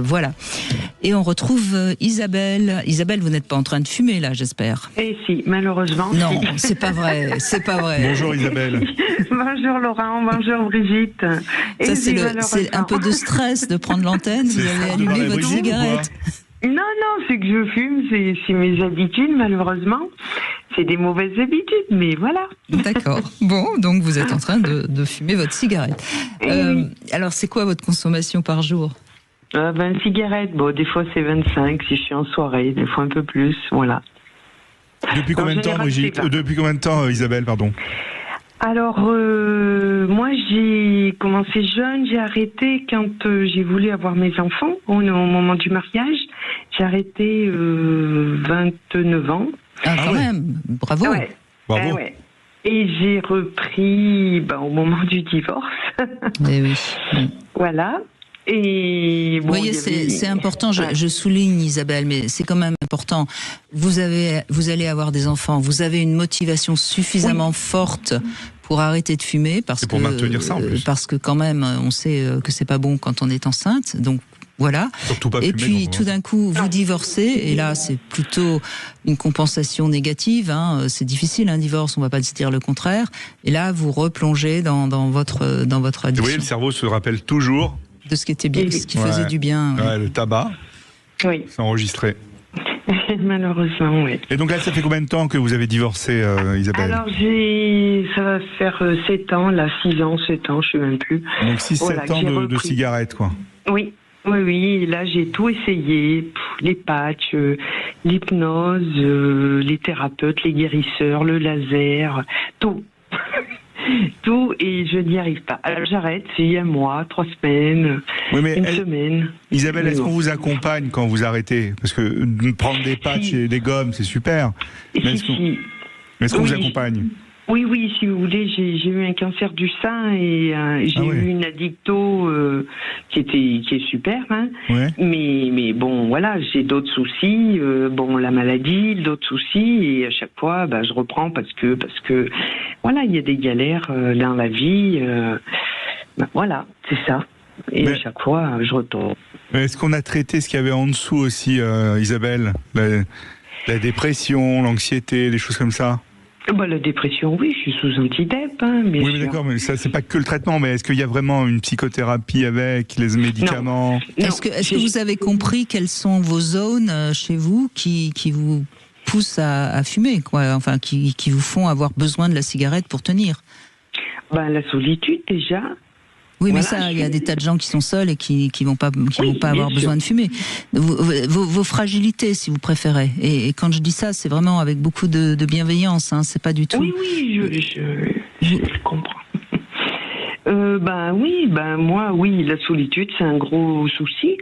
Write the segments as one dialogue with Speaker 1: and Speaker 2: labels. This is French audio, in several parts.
Speaker 1: Voilà. Et on retrouve Isabelle. Isabelle, vous n'êtes pas en train de fumer là, j'espère?
Speaker 2: Eh si, malheureusement.
Speaker 1: Non, c'est pas vrai, c'est pas vrai.
Speaker 3: Bonjour Isabelle.
Speaker 2: Bonjour Laurent, bonjour Brigitte.
Speaker 1: Ça, c'est un peu de stress de prendre l'antenne, vous avez allumé votre cigarette.
Speaker 2: Non, c'est que je fume, c'est mes habitudes, malheureusement. C'est des mauvaises habitudes, mais voilà.
Speaker 1: D'accord. Bon, donc vous êtes en train de fumer votre cigarette. Alors, c'est quoi votre consommation par jour?
Speaker 2: 20 cigarettes, bon, des fois c'est 25 si je suis en soirée, des fois un peu plus, voilà.
Speaker 3: Depuis combien de temps, Brigitte Depuis combien de temps, Isabelle, pardon?
Speaker 2: Alors, moi j'ai commencé jeune, j'ai arrêté quand j'ai voulu avoir mes enfants, au moment du mariage. J'ai arrêté 29 ans.
Speaker 1: Ah, quand même, bravo.
Speaker 2: Ouais.
Speaker 3: Bravo.
Speaker 2: Ouais. Et j'ai repris au moment du divorce.
Speaker 1: Eh oui.
Speaker 2: Voilà. Et bon,
Speaker 1: vous voyez, c'est important, je souligne Isabelle, mais c'est quand même important. Vous allez avoir des enfants, vous avez une motivation suffisamment forte pour arrêter de fumer,
Speaker 3: pour maintenir ça en plus.
Speaker 1: Parce que quand même, on sait que c'est pas bon quand on est enceinte, donc voilà.
Speaker 3: Surtout pas fumer,
Speaker 1: et puis tout d'un coup, vous divorcez, et là c'est plutôt une compensation négative. C'est difficile un divorce, on va pas se dire le contraire. Et là, vous replongez dans votre addiction.
Speaker 3: Vous voyez, le cerveau se rappelle toujours
Speaker 1: de ce qui était bien, ce qui faisait du bien.
Speaker 3: Ouais, le tabac.
Speaker 2: Oui.
Speaker 3: C'est enregistré.
Speaker 2: Malheureusement, oui.
Speaker 3: Et donc là, ça fait combien de temps que vous avez divorcé, Isabelle?
Speaker 2: Alors, ça va faire 7 ans, là, 6 ans, 7 ans, je sais même plus.
Speaker 3: Donc 6-7 ans de cigarettes, quoi.
Speaker 2: Oui. Oui, là j'ai tout essayé, les patchs, l'hypnose, les thérapeutes, les guérisseurs, le laser, tout. Tout, et je n'y arrive pas. Alors j'arrête, c'est un mois, 3 semaines, une semaine.
Speaker 3: Isabelle, est-ce qu'on vous accompagne quand vous arrêtez? Parce que prendre des patchs et des gommes, c'est super. Mais est-ce qu'on vous accompagne?
Speaker 2: Oui, si vous voulez, j'ai eu un cancer du sein et j'ai eu une addicto qui est super,
Speaker 3: Ouais.
Speaker 2: Mais bon, voilà, j'ai d'autres soucis, la maladie, d'autres soucis, et à chaque fois, je reprends parce que voilà, il y a des galères dans la vie, voilà, c'est ça. Et à chaque fois, je retourne.
Speaker 3: Est-ce qu'on a traité ce qu'il y avait en dessous aussi, Isabelle, la dépression, l'anxiété, des choses comme ça?
Speaker 2: La dépression, oui, je suis sous antidep, bien sûr.
Speaker 3: Mais d'accord, mais ça, c'est pas que le traitement, mais est-ce qu'il y a vraiment une psychothérapie avec les médicaments?
Speaker 2: Non.
Speaker 1: Est-ce que vous avez compris quelles sont vos zones chez vous qui vous poussent à fumer, quoi, enfin, qui vous font avoir besoin de la cigarette pour tenir?
Speaker 2: La solitude, déjà.
Speaker 1: Oui, mais ça, il y a des tas de gens qui sont seuls et qui vont pas avoir besoin de fumer. Vos fragilités, si vous préférez. Et quand je dis ça, c'est vraiment avec beaucoup de bienveillance. C'est pas du tout.
Speaker 2: Oui, je comprends. Moi, la solitude, c'est un gros souci.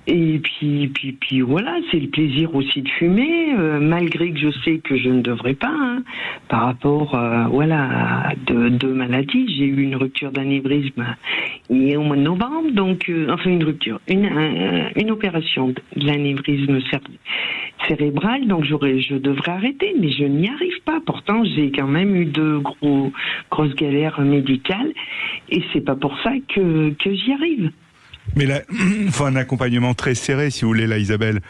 Speaker 2: Et puis voilà, c'est le plaisir aussi de fumer, malgré que je sais que je ne devrais pas, par rapport, à deux maladies. J'ai eu une rupture d'anévrisme au mois de novembre, donc, une rupture, une opération de l'anévrisme cérébral, donc je devrais arrêter, mais je n'y arrive pas. Pourtant, j'ai quand même eu de grosses galères médicales, et c'est pas pour ça que j'y arrive.
Speaker 3: Mais là, il faut un accompagnement très serré, si vous voulez, là, Isabelle.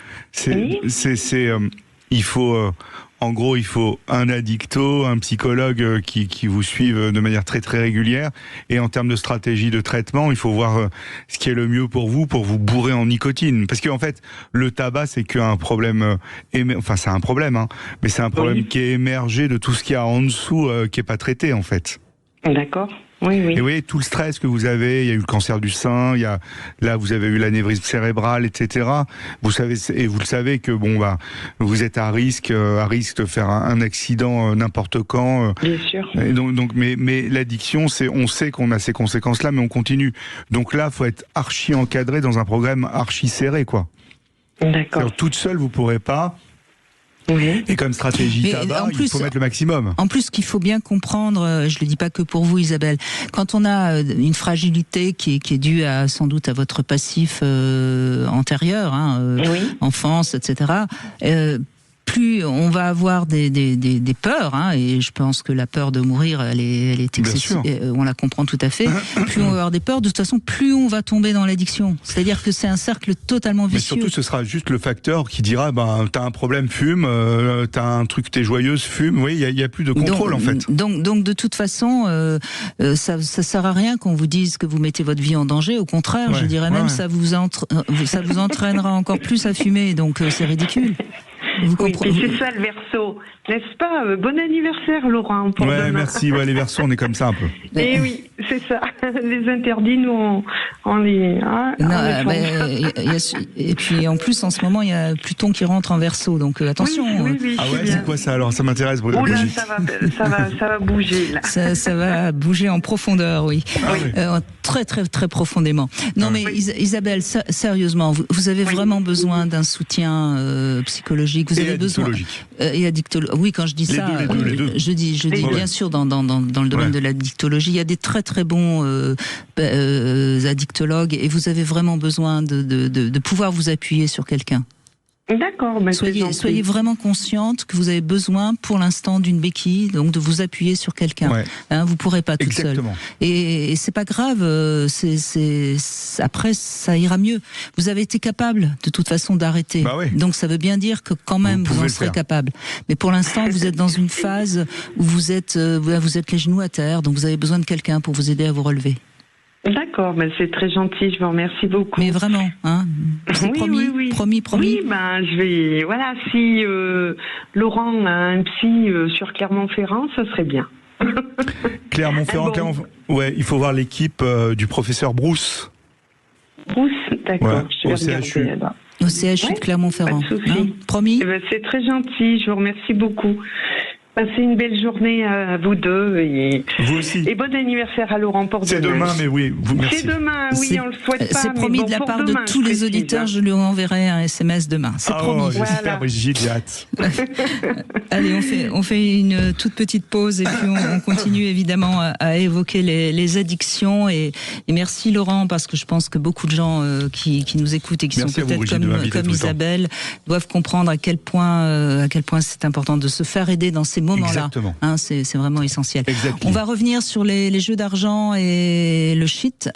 Speaker 3: Il faut, en gros, il faut un addicto, un psychologue qui vous suive de manière très très régulière. Et en termes de stratégie de traitement, il faut voir ce qui est le mieux pour vous bourrer en nicotine. Parce qu'en fait, le tabac, c'est qu'un problème, c'est un problème, mais c'est un problème qui est émergé de tout ce qu'il y a en dessous, qui est pas traité, en fait.
Speaker 2: D'accord. Oui.
Speaker 3: Et vous voyez, tout le stress que vous avez, il y a eu le cancer du sein, là vous avez eu l'anévrisme cérébral, etc. Vous savez, et vous le savez que vous êtes à risque de faire un accident n'importe quand.
Speaker 2: Bien sûr.
Speaker 3: Et donc, mais l'addiction, on sait qu'on a ces conséquences-là, mais on continue. Donc là, faut être archi encadré dans un programme archi serré, quoi.
Speaker 2: D'accord.
Speaker 3: Alors, toute seule, vous pourrez pas.
Speaker 2: Oui.
Speaker 3: Et comme stratégie tabac, il faut mettre le maximum.
Speaker 1: En plus, ce qu'il faut bien comprendre, je le dis pas que pour vous, Isabelle, quand on a une fragilité qui est due sans doute à votre passif antérieur, enfance, etc., plus on va avoir des peurs, hein, et je pense que la peur de mourir, elle est excessive, on la comprend tout à fait. Plus on va avoir des peurs, de toute façon, plus on va tomber dans l'addiction. C'est-à-dire que c'est un cercle totalement vicieux.
Speaker 3: Mais surtout, ce sera juste le facteur qui dira, t'as un problème, fume, t'as un truc, t'es joyeuse, fume. Oui, il y a plus de contrôle, en fait.
Speaker 1: Donc, de toute façon, ça sert à rien qu'on vous dise que vous mettez votre vie en danger. Au contraire, je dirais même, ça vous entraînera encore plus à fumer. Donc, c'est ridicule. Vous comprenez.
Speaker 2: C'est ça le Verseau, n'est-ce pas? Bon anniversaire, Laurent. Pour demain.
Speaker 3: Merci. Les Verseaux, on est comme ça un peu.
Speaker 2: Et oui, c'est ça. Les interdits, nous, on les.
Speaker 1: Et puis en plus, en ce moment, il y a Pluton qui rentre en Verseau, donc attention.
Speaker 2: Oui,
Speaker 3: ah ouais, c'est quoi ça alors? Ça m'intéresse.
Speaker 2: Oh là, ça va bouger là.
Speaker 1: Ça va bouger en profondeur, oui. Très très très profondément. Non mais Isabelle, sérieusement, vous avez vraiment besoin d'un soutien psychologique. Vous avez besoin et addictologique. Oui, quand je dis ça,
Speaker 3: les deux.
Speaker 1: je dis bien sûr dans le domaine de la dictologie, il y a des très très bons addictologues et vous avez vraiment besoin de pouvoir vous appuyer sur quelqu'un.
Speaker 2: D'accord.
Speaker 1: Soyez vraiment consciente que vous avez besoin pour l'instant d'une béquille, donc de vous appuyer sur quelqu'un. Hein, vous pourrez pas toute seule. Et c'est pas grave. Après, ça ira mieux. Vous avez été capable de toute façon d'arrêter. Donc ça veut bien dire que quand même vous en serez capable. Mais pour l'instant, vous êtes dans une phase où vous êtes les genoux à terre, donc vous avez besoin de quelqu'un pour vous aider à vous relever.
Speaker 2: D'accord, c'est très gentil, je vous remercie beaucoup.
Speaker 1: Mais vraiment, hein, c'est promis.
Speaker 2: Oui, je vais. Voilà, si Laurent a un psy sur Clermont-Ferrand, ça serait bien.
Speaker 3: Clermont-Ferrand, il faut voir l'équipe du professeur Brousse.
Speaker 2: Brousse, d'accord.
Speaker 3: Au CHU.
Speaker 1: Au CHU de Clermont-Ferrand. Promis.
Speaker 2: C'est très gentil, je vous remercie beaucoup. Passez une belle journée à vous deux et
Speaker 3: vous aussi.
Speaker 2: Et bon anniversaire à Laurent pour demain.
Speaker 3: C'est demain, mais oui, merci.
Speaker 2: C'est demain, oui, on le souhaite pas.
Speaker 1: C'est promis de la part de tous les auditeurs, je lui enverrai un SMS demain. C'est promis.
Speaker 3: J'espère, Brigitte, j'ai hâte.
Speaker 1: Allez, on fait une toute petite pause et puis on continue évidemment à évoquer les addictions et merci Laurent parce que je pense que beaucoup de gens qui nous écoutent et qui sont peut-être comme Isabelle doivent comprendre à quel point c'est important de se faire aider dans ces moments-là. Hein, c'est vraiment essentiel. On va revenir sur les jeux d'argent et le chic.